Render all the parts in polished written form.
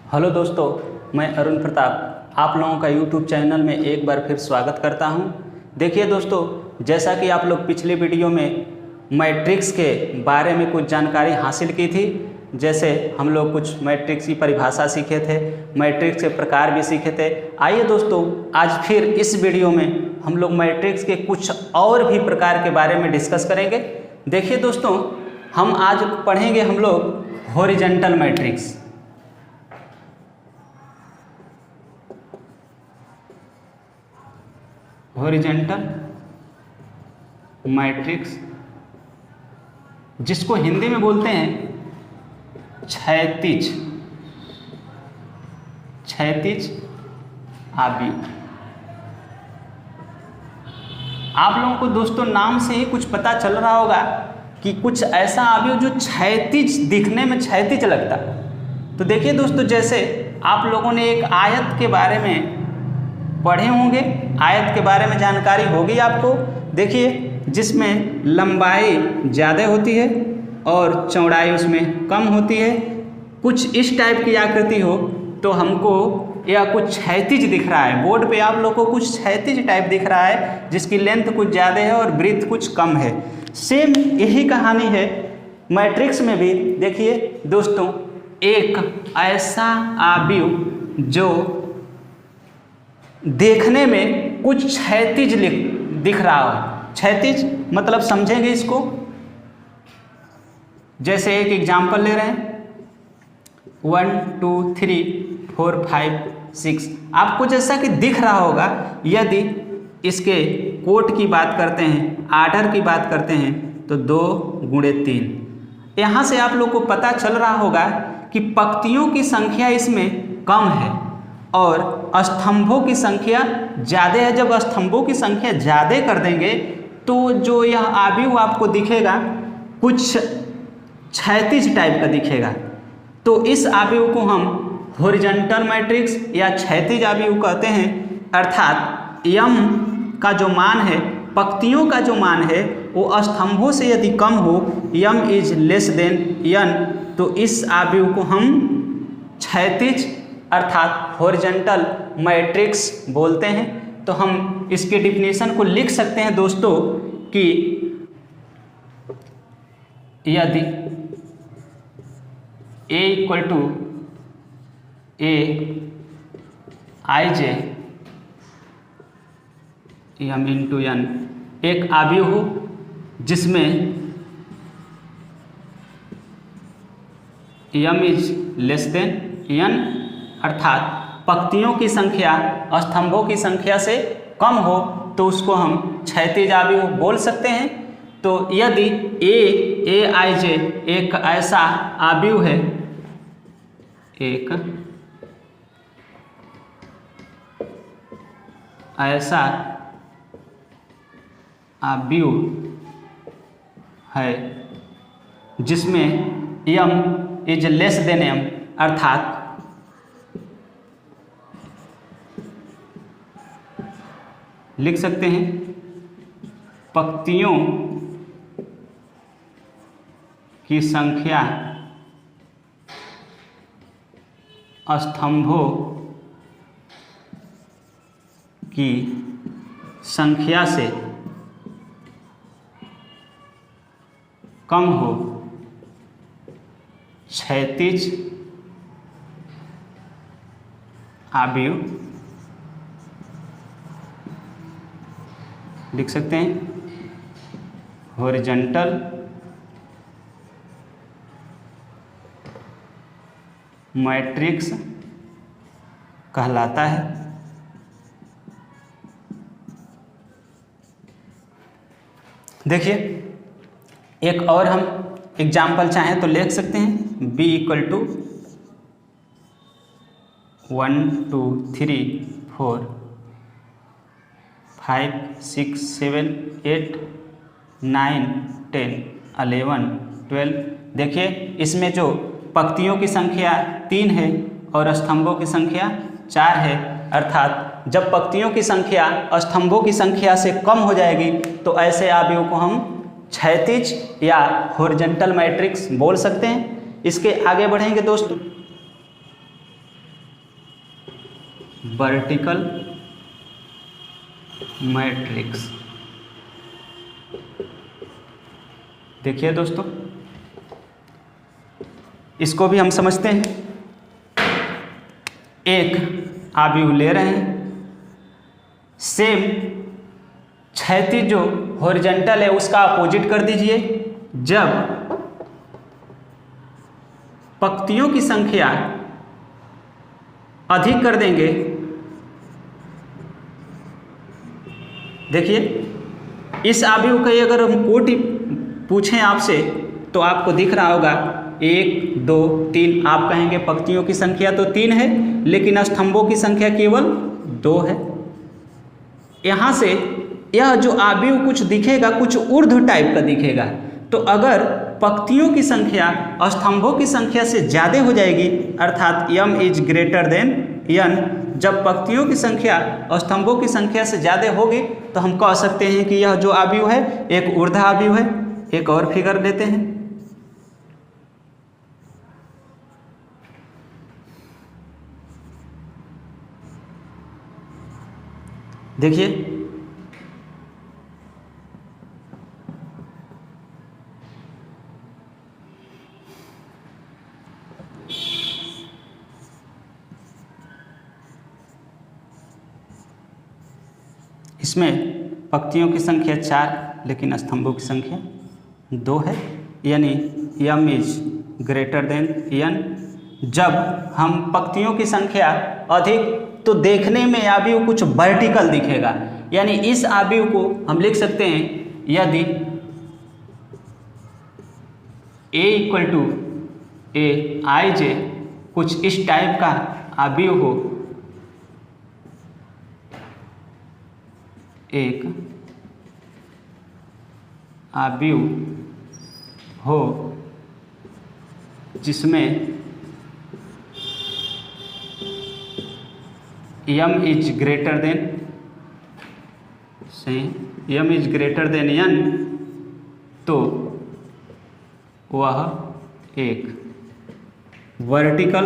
Hello दोस्तों, मैं अरुण प्रताप आप लोगों का यूट्यूब चैनल में एक बार फिर स्वागत करता हूं। देखिए दोस्तों, जैसा कि आप लोग पिछले वीडियो में मैट्रिक्स के बारे में कुछ जानकारी हासिल की थी, जैसे हम लोग कुछ मैट्रिक्स की परिभाषा सीखे थे, मैट्रिक्स के प्रकार भी सीखे थे। आइए दोस्तों, आज फिर इस वीडियो में हम लोग मैट्रिक्स के कुछ और भी प्रकार के बारे में डिस्कस करेंगे। देखिए दोस्तों, हम आज पढ़ेंगे हम लोग हॉरिजॉन्टल मैट्रिक्स। हॉरिजॉन्टल मैट्रिक्स, जिसको हिंदी में बोलते हैं क्षैतिज आव्यूह। आप लोगों को दोस्तों नाम से ही कुछ पता चल रहा होगा कि कुछ ऐसा आव्यूह जो क्षैतिज, दिखने में क्षैतिज लगता है। तो देखिए दोस्तों, जैसे आप लोगों ने एक आयत के बारे में पढ़े होंगे, आयत के बारे में जानकारी होगी आपको। देखिए, जिसमें लंबाई ज़्यादा होती है और चौड़ाई उसमें कम होती है, कुछ इस टाइप की आकृति हो तो हमको यह कुछ क्षैतिज दिख रहा है। बोर्ड पे आप लोग को कुछ क्षैतिज टाइप दिख रहा है, जिसकी लेंथ कुछ ज़्यादा है और ब्रीथ कुछ कम है। सेम यही कहानी है मैट्रिक्स में भी। देखिए दोस्तों, एक ऐसा आव्यूह जो देखने में कुछ क्षैतिज दिख रहा हो। क्षैतिज मतलब समझेंगे इसको, जैसे एक एग्जाम्पल ले रहे हैं, 1 2 3 4 5 6। आपको जैसा कि दिख रहा होगा, यदि इसके कोट की बात करते हैं, आर्डर की बात करते हैं, तो 2 × 3। यहाँ से आप लोग को पता चल रहा होगा कि पंक्तियों की संख्या इसमें कम है और स्तंभों की संख्या ज़्यादा है। जब स्तंभों की संख्या ज़्यादा कर देंगे तो जो यह आव्यूह आपको दिखेगा कुछ क्षैतिज टाइप का दिखेगा। तो इस आव्यूह को हम हॉरिजॉन्टल मैट्रिक्स या क्षैतिज आव्यूह कहते हैं। अर्थात यम का जो मान है, पंक्तियों का जो मान है, वो स्तंभों से यदि कम हो, यम इज लेस देन n, तो इस आव्यूह को हम क्षैतिज अर्थात हॉरिजॉन्टल मैट्रिक्स बोलते हैं। तो हम इसके डिफिनेशन को लिख सकते हैं दोस्तों कि यदि A = Aij m × n एक आव्यूह हो जिसमें m is less than n, अर्थात पंक्तियों की संख्या स्तंभों की संख्या से कम हो, तो उसको हम क्षैतिज आव्यूह बोल सकते हैं। तो यदि Aij एक ऐसा आव्यूह है, एक ऐसा आव्यूह है जिसमें m is less than m, अर्थात लिख सकते हैं पंक्तियों की संख्या स्तंभों की संख्या से कम हो, क्षैतिज आव्यूह लिख सकते हैं। हॉरिजॉन्टल मैट्रिक्स कहलाता है। देखिए, एक और हम एग्जाम्पल चाहें तो लिख सकते हैं, B = 1 2 3 4 5 6 7 8 9 10 11 12। देखिए, इसमें जो पंक्तियों की संख्या 3 है और स्तंभों की संख्या 4 है, अर्थात जब पंक्तियों की संख्या स्तंभों की संख्या से कम हो जाएगी तो ऐसे आव्यूह को हम क्षैतिज या हॉरिजॉन्टल मैट्रिक्स बोल सकते हैं। इसके आगे बढ़ेंगे दोस्तों। Vertical matrix. देखिए दोस्तों, इसको भी हम समझते हैं। एक आव्यूह ले रहे हैं, सेम क्षैतिज जो हॉरिजॉन्टल है उसका अपोजिट कर दीजिए। जब पंक्तियों की संख्या अधिक कर देंगे, देखिए इस आव्यूह का अगर हम कोटि पूछें आपसे तो आपको दिख रहा होगा 1 2 3। आप कहेंगे पंक्तियों की संख्या तो 3 है लेकिन स्तंभों की संख्या केवल 2 है। यहाँ से यह जो आव्यूह कुछ दिखेगा, कुछ ऊर्ध्व टाइप का दिखेगा। तो अगर पंक्तियों की संख्या स्तंभों की संख्या से ज़्यादा हो जाएगी, अर्थात m is greater than n, जब पंक्तियों की संख्या स्तंभों की संख्या से ज़्यादा होगी तो हम कह सकते हैं कि यह जो आव्यूह है एक ऊर्ध्व आव्यूह है। एक और फिगर लेते हैं। देखिए इसमें पंक्तियों की संख्या 4 लेकिन स्तंभों की संख्या 2 है, यानी m is greater than n। जब हम पंक्तियों की संख्या अधिक, तो देखने में आव्यूह कुछ वर्टिकल दिखेगा, यानी इस आव्यूह को हम लिख सकते हैं, यदि a इक्वल टू ए आई जे कुछ इस टाइप का आव्यूह हो, एक आव्यूह हो जिसमें m is greater than n, तो वह एक वर्टिकल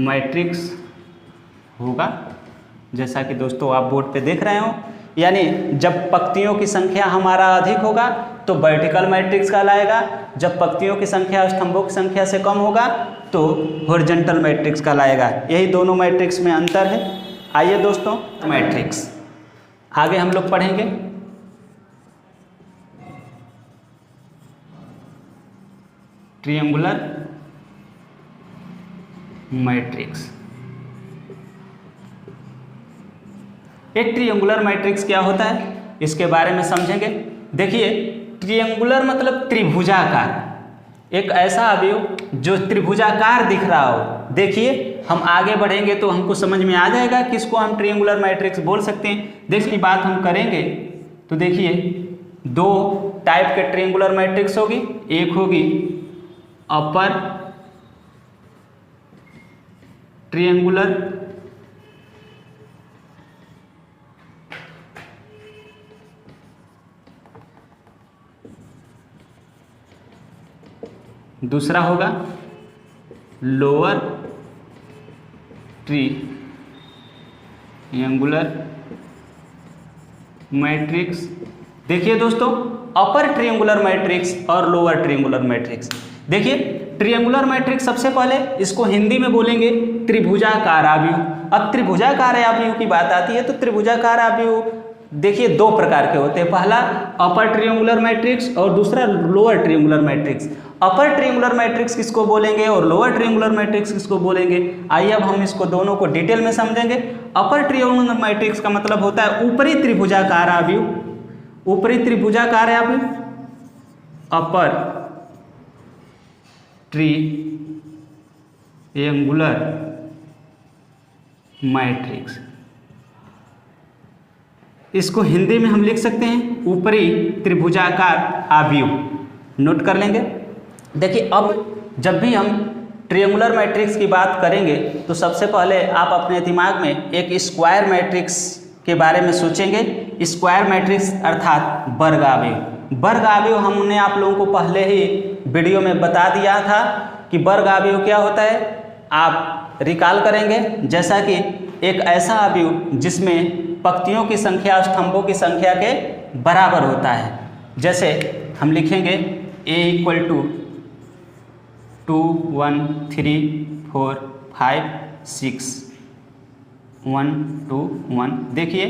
मैट्रिक्स होगा। जैसा कि दोस्तों आप बोर्ड पे देख रहे हो, यानी जब पंक्तियों की संख्या हमारा अधिक होगा तो वर्टिकल मैट्रिक्स कहलाएगा, जब पंक्तियों की संख्या स्तंभों की संख्या से कम होगा तो हॉरिजॉन्टल मैट्रिक्स कहलाएगा। यही दोनों मैट्रिक्स में अंतर है। आइए दोस्तों, मैट्रिक्स आगे हम लोग पढ़ेंगे। Triangular matrix. एक ट्रायंगुलर मैट्रिक्स क्या होता है इसके बारे में समझेंगे। देखिए, ट्रायंगुलर मतलब त्रिभुजाकार, एक ऐसा आव्यूह जो त्रिभुजाकार दिख रहा हो। देखिए हम आगे बढ़ेंगे तो हमको समझ में आ जाएगा कि इसको हम ट्रायंगुलर मैट्रिक्स बोल सकते हैं। देखिए बात हम करेंगे तो देखिए 2 टाइप के ट्रायंगुलर मैट्रिक्स होगी। एक होगी अपर ट्रायंगुलर दूसरा होगा लोअर ट्रायंगुलर मैट्रिक्स। देखिए दोस्तों, अपर ट्रायंगुलर मैट्रिक्स और लोअर ट्रायंगुलर मैट्रिक्स। देखिए ट्रायंगुलर मैट्रिक्स सबसे पहले इसको हिंदी में बोलेंगे त्रिभुजाकार आव्यूह। अब त्रिभुजाकार आव्यूह की बात आती है तो त्रिभुजाकार आव्यूह देखिए 2 प्रकार के होते हैं। पहला अपर ट्रायंगुलर मैट्रिक्स और दूसरा lower triangular matrix. Upper triangular matrix किसको बोलेंगे और लोअर ट्रायंगुलर मैट्रिक्स किसको बोलेंगे, आइए अब हम इसको दोनों को डिटेल में समझेंगे। अपर ट्रायंगुलर मैट्रिक्स का मतलब होता है ऊपरी त्रिभुजाकार आव्यूह। ऊपरी त्रिभुजाकार आव्यूह अपर ट्रायंगुलर मैट्रिक्स। इसको हिंदी में हम लिख सकते हैं ऊपरी त्रिभुजाकार आव्यूह। नोट कर लेंगे। देखिए अब जब भी हम ट्रायंगुलर मैट्रिक्स की बात करेंगे तो सबसे पहले आप अपने दिमाग में एक स्क्वायर मैट्रिक्स के बारे में सोचेंगे। स्क्वायर मैट्रिक्स अर्थात वर्ग आव्यूह। वर्ग अवयव हमने आप लोगों को पहले ही वीडियो में बता दिया था कि वर्ग अवयव क्या होता है। आप रिकॉल करेंगे, जैसा कि एक ऐसा अवयव जिसमें पंक्तियों की संख्या और स्तंभों की संख्या के बराबर होता है। जैसे हम लिखेंगे a इक्वल टू 2 1 3 4 5 6 1 2 1। देखिए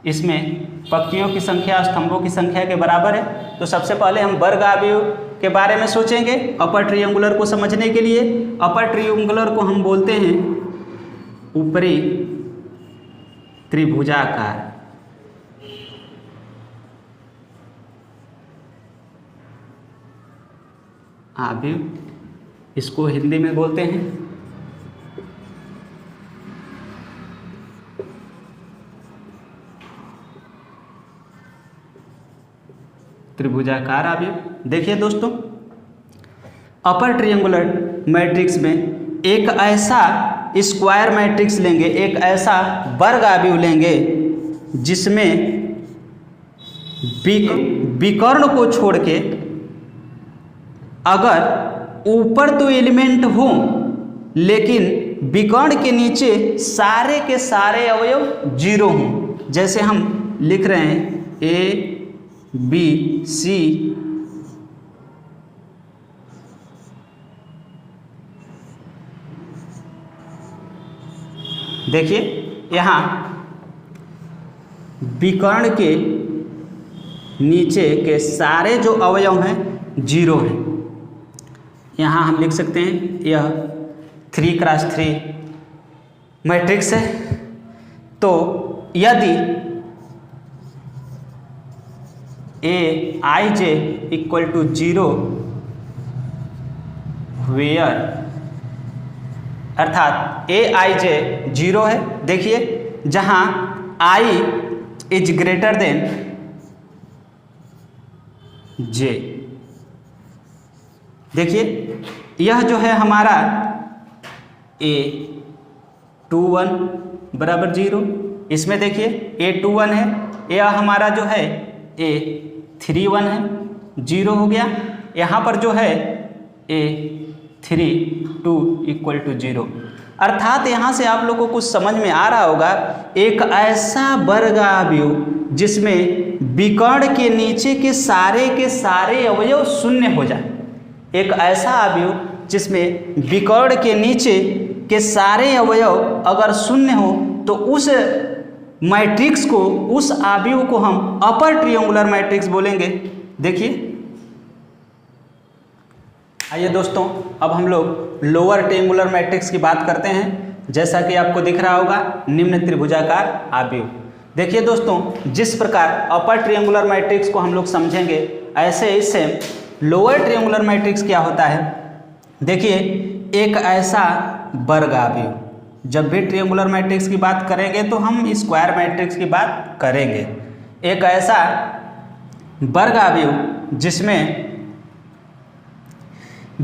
इसमें पंक्तियों की संख्या स्तंभों की संख्या के बराबर है। तो सबसे पहले हम वर्ग अवयव के बारे में सोचेंगे अपर ट्रायंगुलर को समझने के लिए। अपर ट्रायंगुलर को हम बोलते हैं ऊपरी त्रिभुजाकार। अवयव इसको हिंदी में बोलते हैं त्रिभुजाकार अवयव। देखिए दोस्तों, अपर ट्रायंगुलर मैट्रिक्स में एक ऐसा स्क्वायर मैट्रिक्स लेंगे, एक ऐसा वर्ग अवयव लेंगे जिसमें विकर्ण को छोड़ के अगर ऊपर तो एलिमेंट हो लेकिन विकर्ण के नीचे सारे के सारे अवयव जीरो हों। जैसे हम लिख रहे हैं ए बी सी, देखिए यहाँ विकर्ण के नीचे के सारे जो अवयव हैं जीरो हैं। यहाँ हम लिख सकते हैं यह 3x3 मैट्रिक्स है। तो यदि Aij इक्वल टू 0 वेयर, अर्थात Aij 0 है। देखिए जहाँ I is greater than J। देखिए यह जो है हमारा A21 बराबर 0। इसमें देखिए A21 है, यह हमारा जो है A31 है, 0 हो गया। यहाँ पर जो है A32 इक्वल टू 0। अर्थात यहाँ से आप लोगों को कुछ समझ में आ रहा होगा, एक ऐसा वर्ग अवयव जिसमें विकर्ण के नीचे के सारे अवयव शून्य हो जाए। एक ऐसा अवयव जिसमें विकर्ण के नीचे के सारे अवयव अगर शून्य हो तो उस मैट्रिक्स को, उस अवयव को हम अपर ट्रायंगुलर मैट्रिक्स बोलेंगे। देखिए आइए दोस्तों, अब हम लोग लोअर ट्रायंगुलर मैट्रिक्स की बात करते हैं। जैसा कि आपको दिख रहा होगा निम्न त्रिभुजाकार अवयव। देखिए दोस्तों, जिस प्रकार अपर ट्रायंगुलर मैट्रिक्स को हम लोग समझेंगे, ऐसे इससे लोअर ट्रायंगुलर मैट्रिक्स क्या होता है। देखिए एक ऐसा वर्ग अवयव, जब भी ट्रायंगुलर मैट्रिक्स की बात करेंगे तो हम स्क्वायर मैट्रिक्स की बात करेंगे। एक ऐसा वर्ग अवयव जिसमें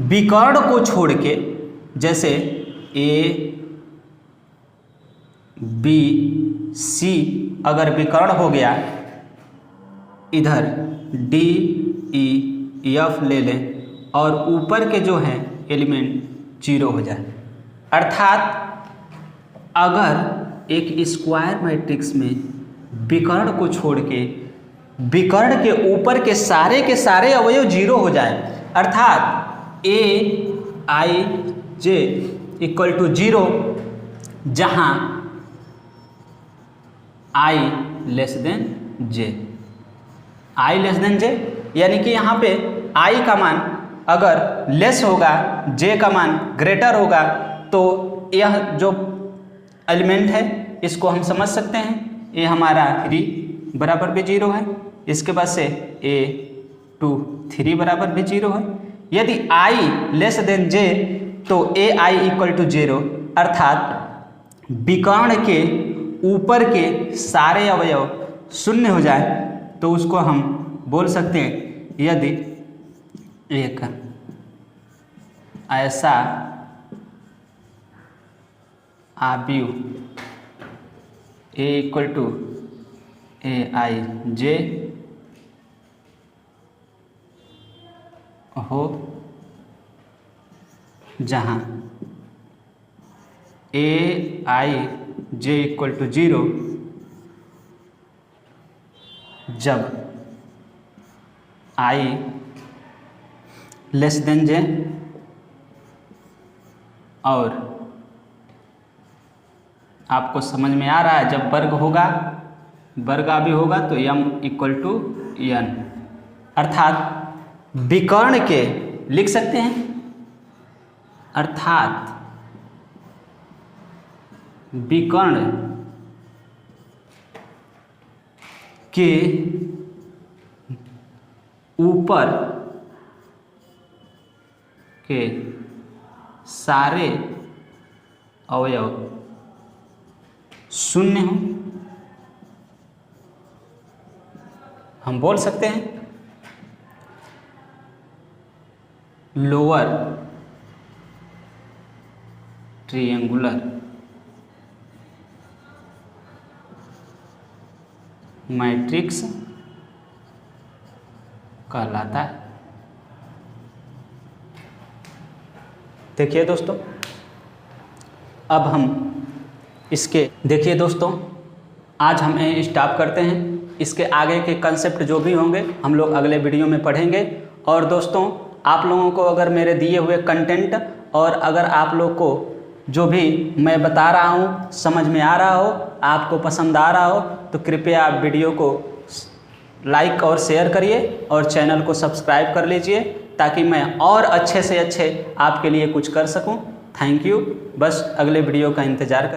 विकर्ण को छोड़ के, जैसे A B C अगर विकर्ण हो गया, इधर D E F ले लें और ऊपर के जो हैं एलिमेंट 0 हो जाए। अर्थात अगर एक स्क्वायर मैट्रिक्स में विकर्ण को छोड़ के विकर्ण के ऊपर के सारे अवयव 0 हो जाए, अर्थात Aij इक्वल टू 0, जहाँ I less than J। I less than J यानी कि यहाँ पे I का मान अगर लेस होगा, J का मान ग्रेटर होगा, तो यह जो एलिमेंट है इसको हम समझ सकते हैं ये हमारा 3 बराबर भी 0 है। इसके बाद से A23 बराबर भी 0 है। यदि I लेस देन J तो AI इक्वल टू 0, अर्थात विकर्ण के ऊपर के सारे अवयव शून्य हो जाए तो उसको हम बोल सकते हैं, यदि एक ऐसा अवयव A इक्वल टू Aij हो जहाँ Aij इक्वल टू 0 जब I लेस देन j और आपको समझ में आ रहा है जब वर्ग होगा, वर्ग भी होगा तो m इक्वल टू n, अर्थात विकर्ण के लिख सकते हैं, अर्थात विकर्ण के ऊपर के सारे अवयव शून्य हो। हम बोल सकते हैं लोअर ट्रायंगुलर मैट्रिक्स कहलाता है। देखिए दोस्तों, अब हम इसके देखिए दोस्तों, आज हम स्टॉप करते हैं। इसके आगे के कंसेप्ट जो भी होंगे हम लोग अगले वीडियो में पढ़ेंगे। और दोस्तों, आप लोगों को अगर मेरे दिए हुए कंटेंट और अगर आप लोग को जो भी मैं बता रहा हूँ समझ में आ रहा हो, आपको पसंद आ रहा हो, तो कृपया आप वीडियो को लाइक और शेयर करिए और चैनल को सब्सक्राइब कर लीजिए ताकि मैं और अच्छे से अच्छे आपके लिए कुछ कर सकूं। Thank you. बस अगले वीडियो का इंतज़ार करें।